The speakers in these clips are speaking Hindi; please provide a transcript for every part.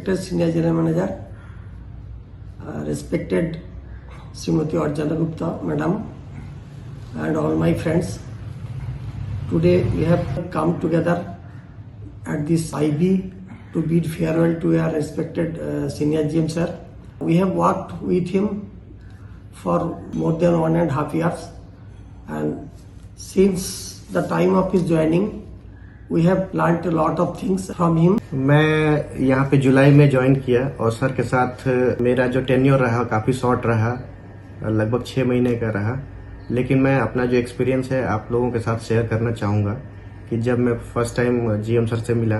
respected Senior General Manager, respected Srimati Archana Gupta, Madam, and all my friends. Today we have come together at this IB to bid farewell to our respected Senior GM sir. We have worked with him for more than 1.5 years, and since the time of his joining, we have learnt a lot of things from him. मैं यहाँ पे जुलाई में ज्वाइन किया और सर के साथ मेरा जो टेन्योर रहा काफ़ी शॉर्ट रहा, लगभग 6 महीने का रहा। लेकिन मैं अपना जो एक्सपीरियंस है आप लोगों के साथ शेयर करना चाहूँगा कि जब मैं फर्स्ट टाइम जीएम सर से मिला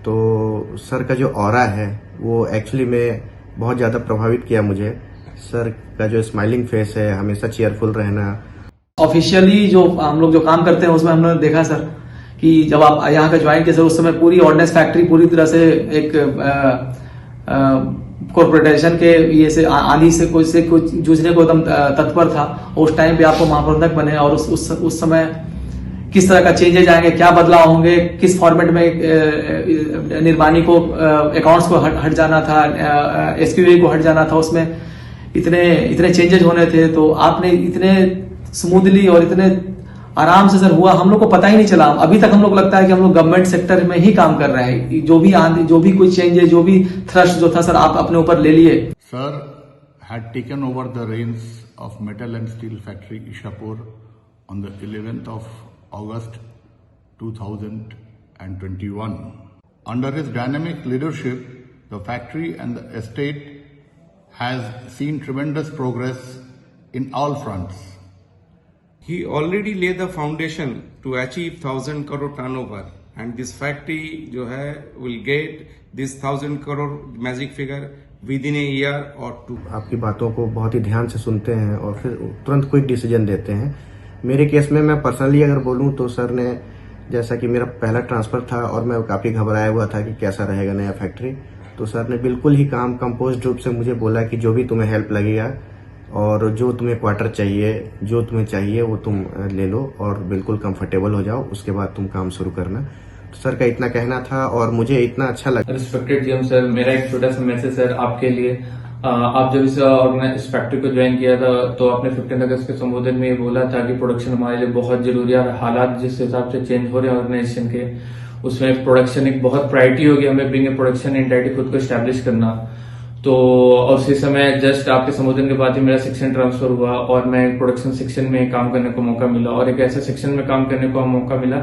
तो सर का जो ऑरा है वो एक्चुअली में बहुत ज़्यादा प्रभावित किया मुझे। सर का जो स्माइलिंग फेस है, हमेशा चीयरफुल रहना। ऑफिशियली जो हम लोग जो काम करते हैं उसमें हमने देखा सर कि जब आप यहाँ का ज्वाइन किया सर उस समय पूरी ऑर्डिनेंस फैक्ट्री पूरी तरह से एक कॉर्पोरेटाइजेशन के ये से आंधी से कुछ जूझने को एकदम तत्पर था। उस टाइम पे आपको महाप्रबंधक बने और उस समय किस तरह का चेंजेज आएंगे, क्या बदलाव होंगे, किस फॉर्मेट में निर्माणी को अकाउंट्स को हट जाना था, एसक्यूए को हट जाना था, उसमें इतने चेंजेज होने थे। तो आपने इतने स्मूथली और इतने आराम से सर हुआ, हम लोग को पता ही नहीं चला। अभी तक हम लोग लगता है कि हम लोग गवर्नमेंट सेक्टर में ही काम कर रहे हैं। जो भी कोई चेंज है, जो भी थ्रस्ट जो था सर आप अपने ऊपर ले लिए। Sir had taken over the reins of metal and steel factory Ishapur on the 11th of August 2021. Under his dynamic leadership, the factory and the estate has seen tremendous progress in all fronts. He already laid the foundation to achieve 1,000 crore turnover, and this factory जो है will get this 1,000 crore magic figure within a year or two. आपकी बातों को बहुत ही ध्यान से सुनते हैं और फिर तुरंत क्विक डिसीजन देते हैं। मेरे केस में मैं पर्सनली अगर बोलूं तो सर ने, जैसा कि मेरा पहला ट्रांसफर था और मैं काफ़ी घबराया हुआ था कि कैसा रहेगा नया फैक्ट्री, तो सर ने बिल्कुल ही काम कंपोज्ड रूप से मुझे बोला कि जो भी तुम्हें हेल्प लगेगा और जो तुम्हें क्वार्टर चाहिए, जो तुम्हें चाहिए वो तुम ले लो और बिल्कुल कंफर्टेबल हो जाओ, उसके बाद तुम काम शुरू करना। तो सर का इतना कहना था और मुझे इतना अच्छा लगा। रिस्पेक्टेड जीएम सर, मेरा एक छोटा सा मैसेज सर आपके लिए। आप जब इस फैक्ट्री को ज्वाइन किया था तो आपने 15 अगस्त के संबोधन में ये बोला था कि प्रोडक्शन हमारे लिए बहुत जरूरी है और हालात जिस हिसाब से चेंज हो रहे हैं ऑर्गेनाइजेशन के, उसमें प्रोडक्शन एक बहुत प्रायोरिटी होगी। हमें बिंग ए प्रोडक्शन एंटिटी खुद को एस्टेब्लिश करना। तो और उसी समय जस्ट आपके संबोधन के बाद ही मेरा सेक्शन ट्रांसफर हुआ और मैं प्रोडक्शन सेक्शन में काम करने को मौका मिला और एक ऐसा सेक्शन में काम करने को मौका मिला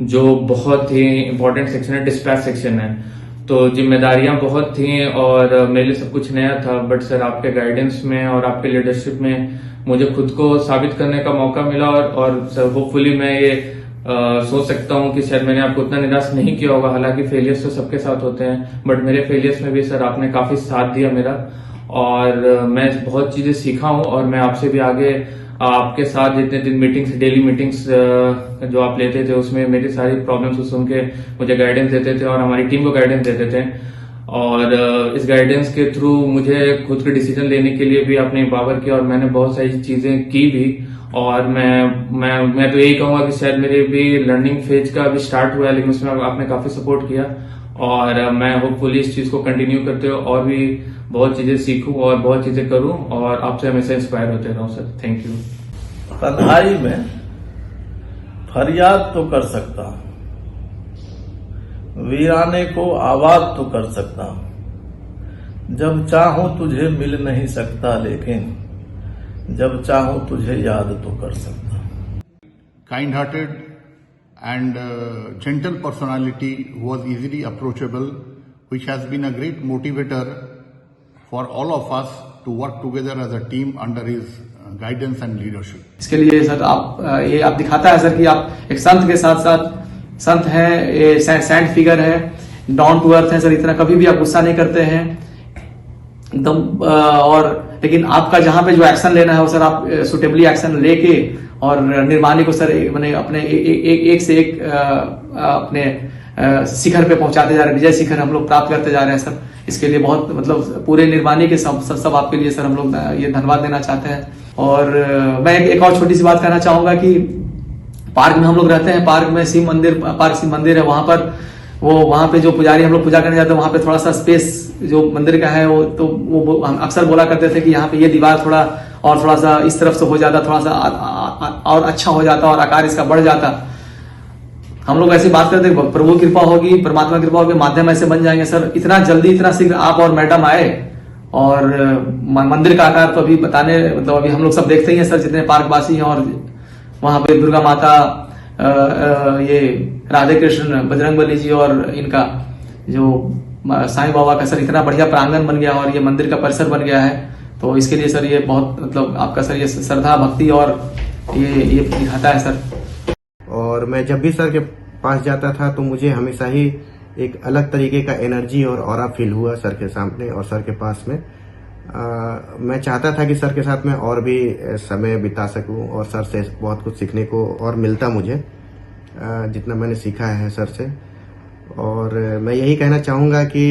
जो बहुत ही इंपॉर्टेंट सेक्शन है, डिस्पैच सेक्शन है। तो जिम्मेदारियां बहुत थी और मेरे लिए सब कुछ नया था, बट सर आपके गाइडेंस में और आपके लीडरशिप में मुझे खुद को साबित करने का मौका मिला और सर होपफुली मैं ये सोच सकता हूँ कि शायद मैंने आपको उतना निराश नहीं किया होगा। हालांकि फेलियर्स तो सबके साथ होते हैं, बट मेरे फेलियर्स में भी सर आपने काफी साथ दिया मेरा और मैं बहुत चीजें सीखा हूँ और मैं आपसे भी आगे आपके साथ जितने दिन मीटिंग्स, डेली मीटिंग्स जो आप लेते थे उसमें मेरी सारी प्रॉब्लम्स को सुन के मुझे गाइडेंस देते थे और हमारी टीम को गाइडेंस देते थे और इस गाइडेंस के थ्रू मुझे खुद के डिसीजन लेने के लिए भी आपने एम्पावर किया और मैंने बहुत सारी चीजें की भी। और मैं तो यही कहूंगा कि शायद मेरे भी लर्निंग फेज का अभी स्टार्ट हुआ है, लेकिन उसमें आपने काफी सपोर्ट किया और मैं होपफुली इस चीज को कंटिन्यू करते हुए और भी बहुत चीजें सीखूं और बहुत चीजें करूं और आपसे हमेशा इंस्पायर होते रहूं सर। Thank you. तन्हाई में फरियाद तो कर सकता, वीराने को आबाद तो कर सकता, जब चाहूं तुझे मिल नहीं सकता, लेकिन जब चाहूं तुझे याद तो कर सकता। Kind-hearted and gentle personality who was easily approachable, which has been a great motivator for all of us to work together as a team under his guidance and leadership. इसके लिए सर आप दिखाता है सर कि आप एक संत के साथ साथ संत हैं, सैंड फिगर है, डाउन टू अर्थ है सर। इतना कभी भी आप गुस्सा नहीं करते हैं एकदम और लेकिन आपका जहां पे जो एक्शन लेना है वो सर आप सुटेबली एक्शन लेके और निर्माणी को सर मैंने अपने एक से एक अपने शिखर पे पहुंचाते जा रहे हैं, विजय शिखर हम लोग प्राप्त करते जा रहे हैं सर। इसके लिए बहुत मतलब पूरे निर्माणी के सब आपके लिए सर हम लोग ये धन्यवाद देना चाहते हैं। और मैं एक और छोटी सी बात कहना चाहूंगा कि पार्क में हम लोग रहते हैं, पार्क में शिव मंदिर है, वहां पर वो वहां पे जो पुजारी हम लोग पूजा करने जाते हैं वहां पे थोड़ा सा स्पेस जो मंदिर का है वो तो वो हम अक्सर बोला करते थे कि यहाँ पे ये दीवार थोड़ा सा इस तरफ से हो जाता, थोड़ा सा और अच्छा हो जाता और आकार इसका बढ़ जाता। हम लोग ऐसी बात करते थे, प्रभु कृपा होगी, परमात्मा कृपा होगी, माध्यम ऐसे बन जाएंगे सर। इतना जल्दी इतना शीघ्र आप और मैडम आए और मंदिर का आकार तो अभी बताने मतलब अभी हम लोग सब देखते ही हैं सर, जितने पार्कवासी हैं। और वहां पे दुर्गा माता, ये राधे कृष्ण, बजरंगबली जी और इनका जो साईं बाबा का सर इतना बढ़िया प्रांगण बन गया और ये मंदिर का परिसर बन गया है। तो इसके लिए सर ये बहुत मतलब आपका सर ये श्रद्धा भक्ति और ये दिखाता है सर। और मैं जब भी सर के पास जाता था तो मुझे हमेशा ही एक अलग तरीके का एनर्जी और ऑरा फील हुआ सर के सामने और सर के पास में। मैं चाहता था कि सर के साथ मैं और भी समय बिता सकूं और सर से बहुत कुछ सीखने को और मिलता मुझे, जितना मैंने सीखा है सर से। और मैं यही कहना चाहूँगा कि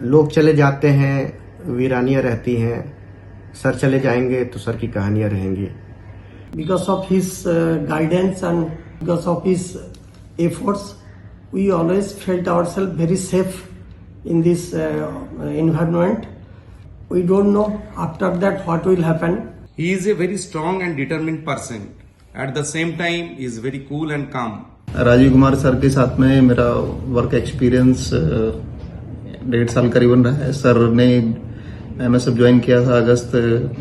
लोग चले जाते हैं, वीरानियाँ रहती हैं, सर चले जाएंगे तो सर की कहानियाँ रहेंगी। Because of his guidance and because of his efforts, we always felt ourselves very safe in this environment. We don't know after that what will happen. He is a very strong and determined person. At the same time, he is very cool and calm. Rajeev Kumar sir के साथ में मेरा वर्क एक्सपीरियंस 1.5 साल करीबन रहा है। सर ने MSF ज्वाइन किया था अगस्त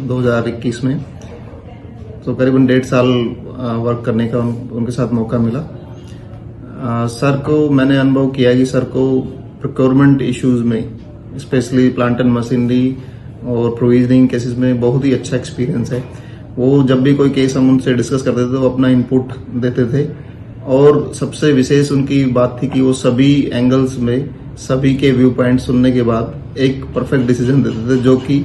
2021 में, तो करीबन 1.5 साल वर्क करने का उनके साथ मौका मिला। सर को मैंने अनुभव किया कि सर को प्रोक्योरमेंट इश्यूज में, स्पेशली प्लांट एंड मशीनरी और प्रोविजनिंग केसेस में बहुत ही अच्छा एक्सपीरियंस है। वो जब भी कोई केस हम उनसे डिस्कस करते थे तो वो अपना इनपुट देते थे। और सबसे विशेष उनकी बात थी कि वो सभी एंगल्स में सभी के व्यू पॉइंट सुनने के बाद एक परफेक्ट डिसीजन देते थे, जो कि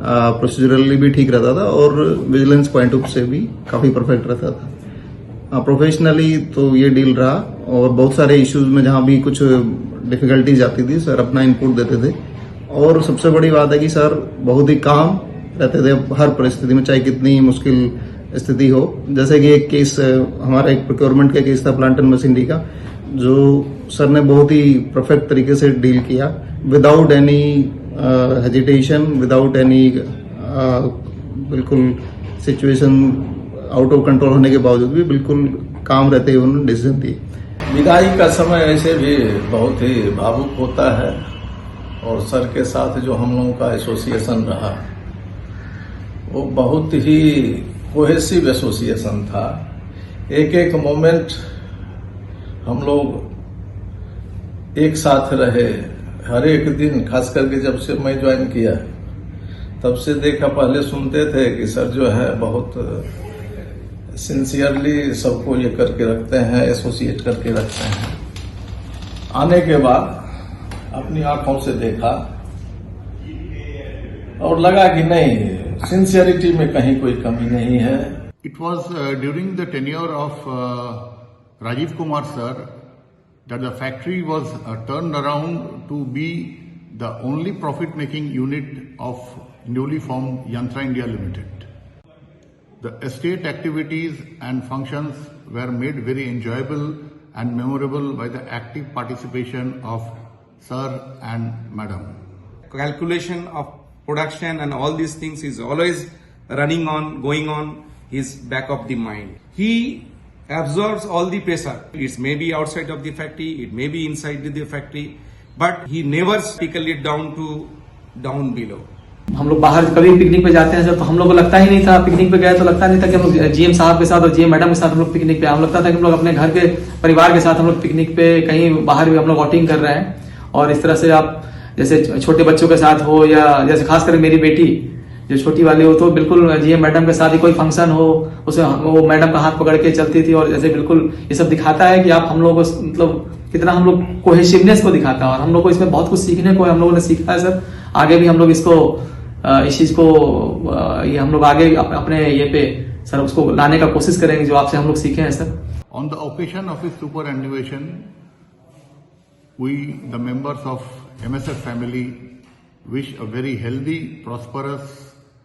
प्रोसीजरली भी ठीक रहता था और विजिलेंस पॉइंट ऑफ से भी काफी परफेक्ट रहता था। प्रोफेशनली तो ये डील रहा और बहुत सारे इश्यूज में जहां भी कुछ डिफिकल्टीज आती थी सर अपना इनपुट देते थे। और सबसे बड़ी बात है कि सर बहुत ही काम रहते थे हर परिस्थिति में, चाहे कितनी मुश्किल स्थिति हो। जैसे कि एक केस हमारा एक प्रोक्योरमेंट का केस था प्लांट एंड मशीनरी का, जो सर ने बहुत ही परफेक्ट तरीके से डील किया without any hesitation, without any बिल्कुल सिचुएशन आउट ऑफ कंट्रोल होने के बावजूद भी बिल्कुल काम रहते हुए उन्होंने डिसीजन दिए। विदाई का समय ऐसे भी बहुत ही भावुक होता है और सर के साथ जो हम लोगों का एसोसिएशन रहा वो बहुत ही कोहेसिव एसोसिएशन था। एक एक मोमेंट हम लोग एक साथ रहे, हर एक दिन, खास करके जब से मैं ज्वाइन किया तब से देखा, पहले सुनते थे कि सर जो है बहुत सिंसियरली सबको ये करके रखते हैं, एसोसिएट करके रखते हैं। आने के बाद अपनी आंखों से देखा और लगा कि नहीं, सिंसियरिटी में कहीं कोई कमी नहीं है। It was during the tenure of Rajiv Kumar sir that the factory was turned around to be the only profit-making unit of newly formed Yantra India Limited. The estate activities and functions were made very enjoyable and memorable by the active participation of sir and madam. Calculation of production and all these things is always running on, going on his back of the mind. He absorbs all the pressure. It may be outside of the factory, it may be inside the factory, but he never trickle it down below. हम लोग बाहर कभी पिकनिक पे जाते हैं सर, तो हम लोग को लगता ही नहीं था, पिकनिक पे गए तो लगता नहीं था कि हम लोग GM साहब के साथ और GM मैडम के साथ हम लोग पिकनिक पे, हम लगता था कि हम लोग अपने घर के परिवार के साथ हम लोग पिकनिक पे कहीं बाहर भी हम लोग आउटिंग कर रहे हैं। और इस तरह से आप जैसे छोटे बच्चों के साथ हो या जैसे खासकर मेरी बेटी जो छोटी वाली हो, तो बिल्कुल GM मैडम के साथ ही कोई फंक्शन हो उसे वो मैडम का हाथ पकड़ के चलती थी। और जैसे बिल्कुल ये सब दिखाता है कि आप हम लोग मतलब कितना हम लोग कोहेसिवनेस को दिखाता है और हम लोग को इसमें बहुत कुछ सीखने को हम लोगों ने सीखा है सर। आगे भी हम लोग इसको इस चीज को ये हम लोग आगे अपने ये पे सर उसको लाने का कोशिश करेंगे जो आपसे हम लोग सीखे हैं sir. On the occasion of his superannuation, we, the members of MSF family, wish a very healthy, prosperous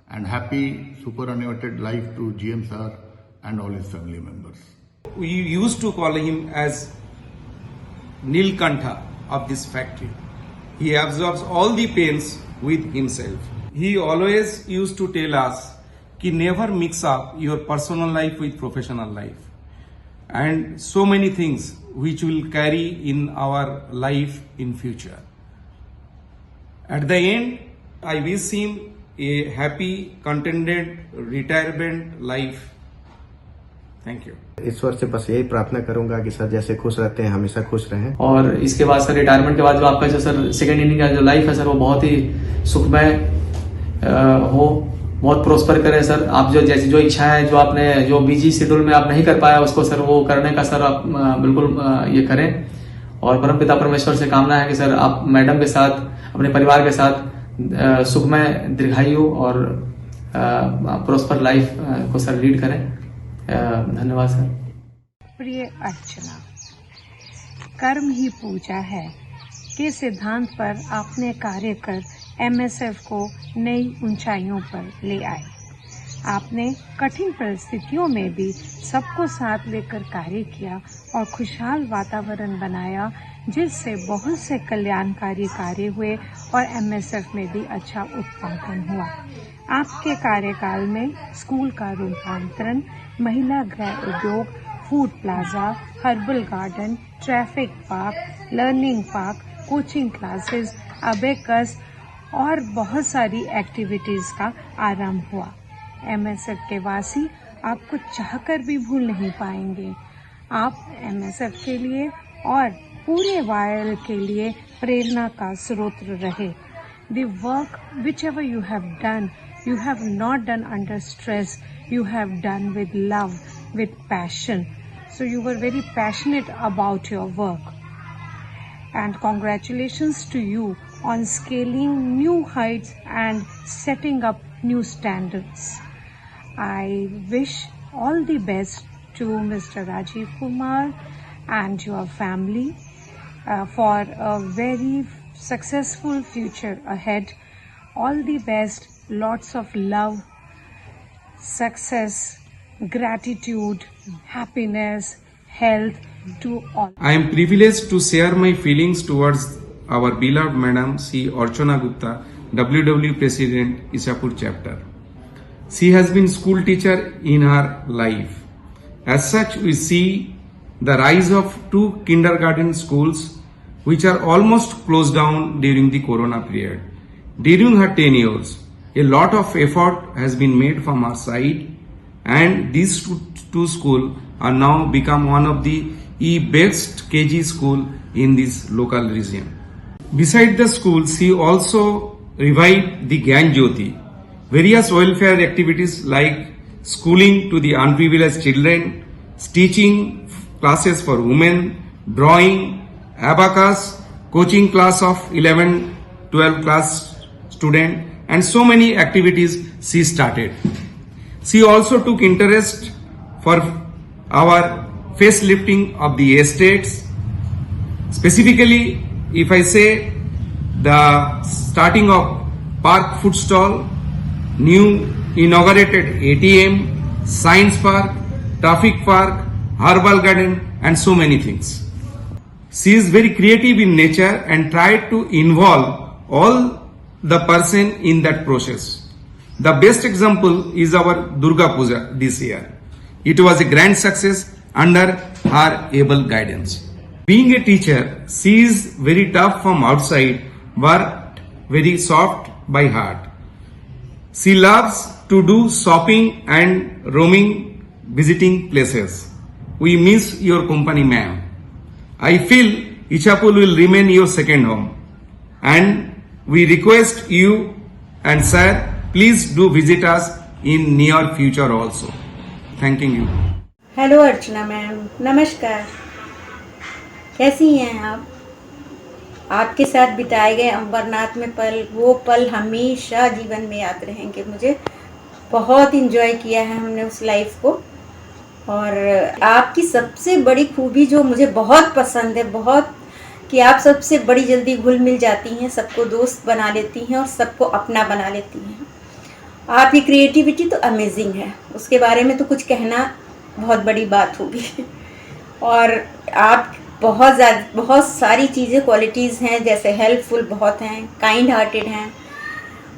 and happy superannuated life to GM sir and all his family members. We used to call him as Nilkantha of this factory. He absorbs all the pains with himself. He always used to tell us कि never mix up your personal life with professional life, and so many things which will carry in our life in future. At the end, I wish him a happy, contented retirement life. Thank you. ईश्वर से बस यही प्रार्थना करूंगा कि सर जैसे खुश रहते हैं हमेशा खुश रहें। और इसके बाद सर रिटायरमेंट के बाद जो आपका जो सर सेकेंड इनिंग का जो लाइफ है सर वो बहुत ही सुखमय हो, बहुत प्रोस्पर करें सर। आप जो जैसी जो इच्छाएं जो आपने जो बिजी शेड्यूल में आप नहीं कर पाया उसको सर वो करने का सर आप बिल्कुल ये करें। और परमपिता परमेश्वर से कामना है कि सर आप मैडम के साथ अपने परिवार के साथ सुखमय दीर्घायु और प्रोस्पर लाइफ को सर लीड करें। धन्यवाद सर। प्रिय अर्चना, कर्म ही पूजा है के सिद्धांत पर आपने कार्य कर एमएसएफ को नई ऊंचाइयों पर ले आए। आपने कठिन परिस्थितियों में भी सबको साथ लेकर कार्य किया और खुशहाल वातावरण बनाया, जिससे बहुत से कल्याणकारी कार्य हुए और एमएसएफ में भी अच्छा उत्पादन हुआ। आपके कार्यकाल में स्कूल का रूपांतरण, महिला गृह उद्योग, food plaza, herbal garden, traffic park, learning park, coaching classes, abacus और बहुत सारी एक्टिविटीज का आरंभ हुआ। एमएसएफ के वासी आपको चाहकर भी भूल नहीं पाएंगे। आप एमएसएफ के लिए और पूरे वायल के लिए प्रेरणा का स्रोत रहे। The work whichever you have not done under stress, you have done with love, with passion. So you were very passionate about your work. And congratulations to you on scaling new heights and setting up new standards. I wish all the best to Mr. Rajiv Kumar and your family for a very successful future ahead. All the best, lots of love, success, gratitude, happiness, health to all. I am privileged to share my feelings towards our beloved Madam C. Archana Gupta, WW President, Ishapur Chapter. She has been school teacher in her life. As such, we see the rise of 2 kindergarten schools which are almost closed down during the Corona period. During her tenures, a lot of effort has been made from our side, and these two schools are now become one of the best KG school in this local region. Beside the school, she also revived the Gyan Jyoti, various welfare activities like schooling to the unprivileged children, teaching classes for women, drawing, abacus, coaching class of 11-12 class student, and so many activities she started. She also took interest for our facelifting of the estates. Specifically, if I say the starting of park food stall, new inaugurated ATM, science park, traffic park, herbal garden, and so many things. She is very creative in nature and tried to involve all the person in that process. The best example is our Durga Puja this year. It was a grand success under her able guidance. Being a teacher, she is very tough from outside but very soft by heart. She loves to do shopping and roaming, visiting places. We miss your company, ma'am. I feel Ishapur will remain your second home, and we request you and sir, please do visit us in near future also. Thanking you. Hello Archana ma'am, नमस्कार। कैसी हैं आप? आपके साथ बिताए गए अंबरनाथ में पल, वो पल हमेशा जीवन में याद रहेंगे। मुझे बहुत इंजॉय किया है हमने उस लाइफ को। और आपकी सबसे बड़ी खूबी जो मुझे बहुत पसंद है, बहुत, कि आप सबसे बड़ी जल्दी घुल मिल जाती हैं, सबको दोस्त बना लेती हैं और सबको अपना बना लेती हैं। आपकी क्रिएटिविटी तो अमेजिंग है, उसके बारे में तो कुछ कहना बहुत बड़ी बात होगी। और आप बहुत सारी चीज़ें क्वालिटीज़ हैं, जैसे हेल्पफुल बहुत हैं, काइंड हार्टेड हैं,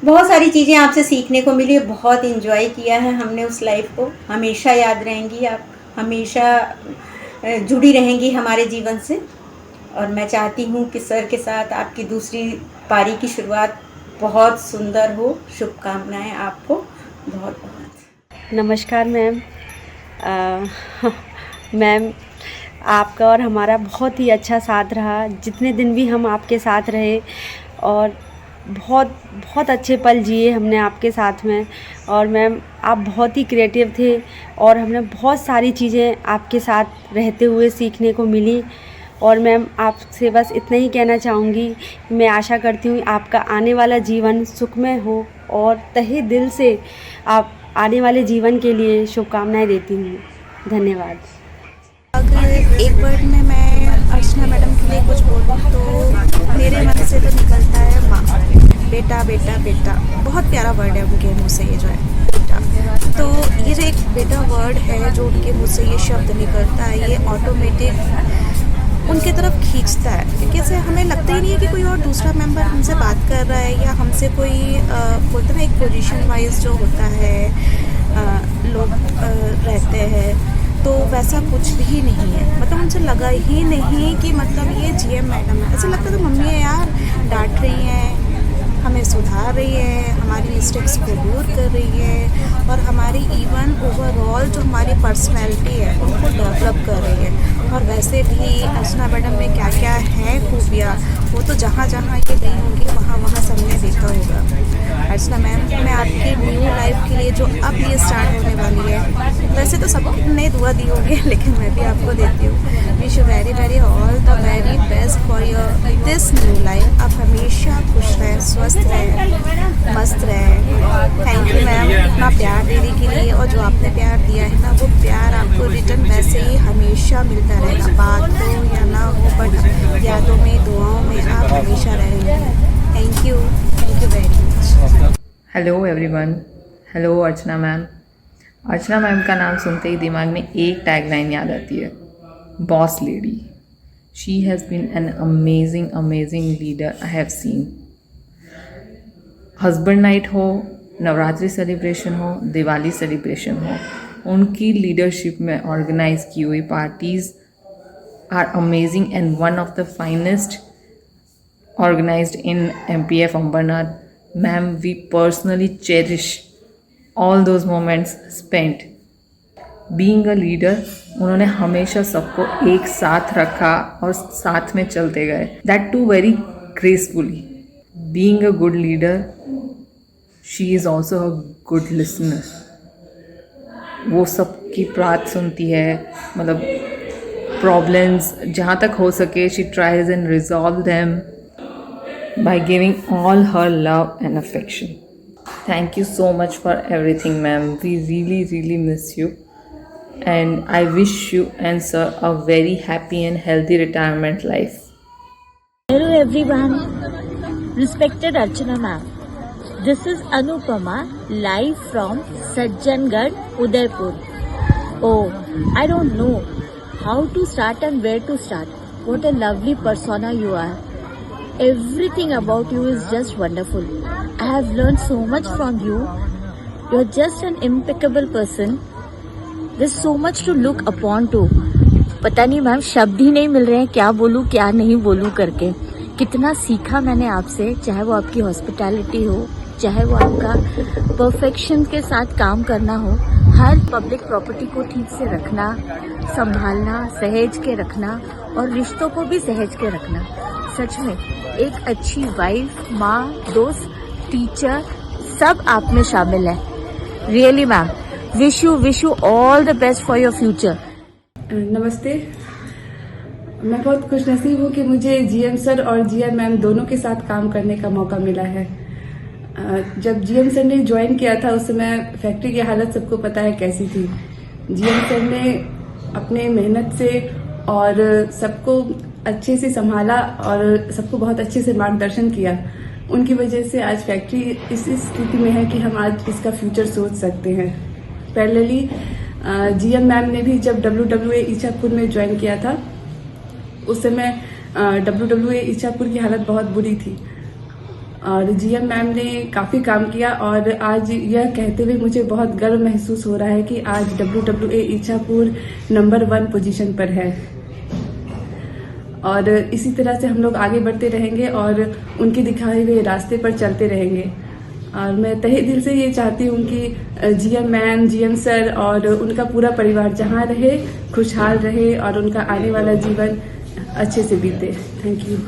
बहुत सारी चीज़ें आपसे सीखने को मिली। बहुत इंजॉय किया है हमने उस लाइफ को। हमेशा याद रहेंगी आप, हमेशा जुड़ी रहेंगी हमारे जीवन से। और मैं चाहती हूँ कि सर के साथ आपकी दूसरी पारी की शुरुआत बहुत सुंदर हो। शुभकामनाएं आपको बहुत बहुत। नमस्कार मैम। मैम, आपका और हमारा बहुत ही अच्छा साथ रहा। जितने दिन भी हम आपके साथ रहे और बहुत अच्छे पल जिए हमने आपके साथ में। और मैम, आप बहुत ही क्रिएटिव थे और हमने बहुत सारी चीज़ें आपके साथ रहते हुए सीखने को मिली। और मैम, आपसे बस इतना ही कहना चाहूँगी, मैं आशा करती हूँ आपका आने वाला जीवन सुखमय हो और तहे दिल से आप आने वाले जीवन के लिए शुभकामनाएं देती हूँ। धन्यवाद। अगर एक वर्ड में मैं अर्चना मैडम के लिए कुछ बोलूँ तो मेरे मन से तो निकलता है माँ। बेटा बेटा बेटा, बहुत प्यारा वर्ड है उनके मुँह से, ये जो है बेटा। तो ये जो एक बेटा वर्ड है जो उनके मुँह से ये शब्द निकलता है, ये ऑटोमेटिक उनके तरफ खींचता है। क्योंकि ऐसे हमें लगता ही नहीं है कि कोई और दूसरा मेंबर हमसे बात कर रहा है या हमसे कोई बोलते ना, एक पोजीशन वाइज जो होता है लोग रहते हैं, तो वैसा कुछ भी नहीं है। मतलब हमसे लगा ही नहीं कि मतलब ये जीएम मैडम है। ऐसा लगता था मम्मी है यार, डांट रही हैं, हमें सुधार रही है, हमारी मिस्टेक्स को दूर कर रही है और हमारी इवन ओवरऑल जो हमारी पर्सनैलिटी है उनको डेवलप कर रही है। और वैसे भी अर्चना मैडम में क्या क्या है खूबियाँ, वो तो जहाँ जहाँ ये गई होंगी वहाँ वहाँ सबने देखा होगा। अर्चना मैम, मैं आपकी न्यू लाइफ के लिए जो अब ये स्टार्ट होने वाली है, वैसे तो सबने दुआ दी होगी लेकिन मैं भी आपको देती हूँ। Wish you very very all the very best for your this new life. आप हमेशा खुश रहें, स्वस्थ रहें, मस्त रहें। थैंक यू मैम इतना प्यार देने के लिए, और जो आपने प्यार दिया है ना, वो प्यार आपको रिटर्न वैसे ही हमेशा मिलता रहेगा। बात हो या ना हो, बट यादों में, दुआओं में आप हमेशा रहेंगे। Thank you very much. Hello everyone, hello Archana ma'am. Archana ma'am का नाम सुनते ही दिमाग में एक टैगलाइन याद आती है, boss lady. She has been an amazing leader I have seen. Husband night हो, नवरात्रि सेलिब्रेशन हो, दिवाली सेलिब्रेशन हो, उनकी लीडरशिप में ऑर्गेनाइज की हुई parties are amazing and one of the finest organized in MPF Ambarnath. Ma'am, we personally cherish all those moments spent. Being a leader, उन्होंने हमेशा सबको एक साथ रखा और साथ में चलते गए, that too very gracefully. Being a good leader, she is also a good listener. वो सबकी बात सुनती है, मतलब प्रॉब्लम्स जहाँ तक हो सके she tries and resolve them by giving all her love and affection. Thank you so much for everything, ma'am. We really miss you, and I wish you and sir a very happy and healthy retirement life. Hello everyone, respected Archana ma'am. This is Anupama, live from Sajjangarh, Udaipur. Oh, I don't know how to start and where to start. What a lovely persona you are. Everything about you is just wonderful. I have learned so much from you. You are just an impeccable person. There's so much to look upon to. पता नहीं मैम, शब्द ही नहीं मिल रहे हैं क्या बोलूँ क्या नहीं बोलूँ करके। कितना सीखा मैंने आपसे, चाहे वो आपकी हॉस्पिटैलिटी हो, चाहे वो आपका परफेक्शन के साथ काम करना हो, हर पब्लिक प्रॉपर्टी को ठीक से रखना, संभालना, सहेज के रखना और रिश्तों को भी सहेज के रखना। सच में एक अच्छी वाइफ, माँ, दोस्त, टीचर सब आप में शामिल है। Really ma'am, wish you all the best for your future. नमस्ते, मैं बहुत खुशनसीब हूँ कि मुझे जीएम सर और जीएम मैम दोनों के साथ काम करने का मौका मिला है। जब जीएम सर ने ज्वाइन किया था उस समय फैक्ट्री की हालत सबको पता है कैसी थी। जीएम सर ने अपने मेहनत से और सबको अच्छे से संभाला और सबको बहुत अच्छे से मार्गदर्शन किया। उनकी वजह से आज फैक्ट्री इस स्थिति में है कि हम आज इसका फ्यूचर सोच सकते हैं। पैरेलली जीएम मैम ने भी जब WWE इच्छापुर में ज्वाइन किया था उस समय WWE इच्छापुर की हालत बहुत बुरी थी और जीएम मैम ने काफ़ी काम किया और आज यह कहते हुए मुझे बहुत गर्व महसूस हो रहा है कि आज WWE इच्छापुर नंबर 1 पोजीशन पर है और इसी तरह से हम लोग आगे बढ़ते रहेंगे और उनके दिखाए हुए रास्ते पर चलते रहेंगे। और मैं तहे दिल से ये चाहती हूँ कि जीएम मैम, जीएम सर और उनका पूरा परिवार जहाँ रहे खुशहाल रहे और उनका आने वाला जीवन अच्छे से बीते। Thank you.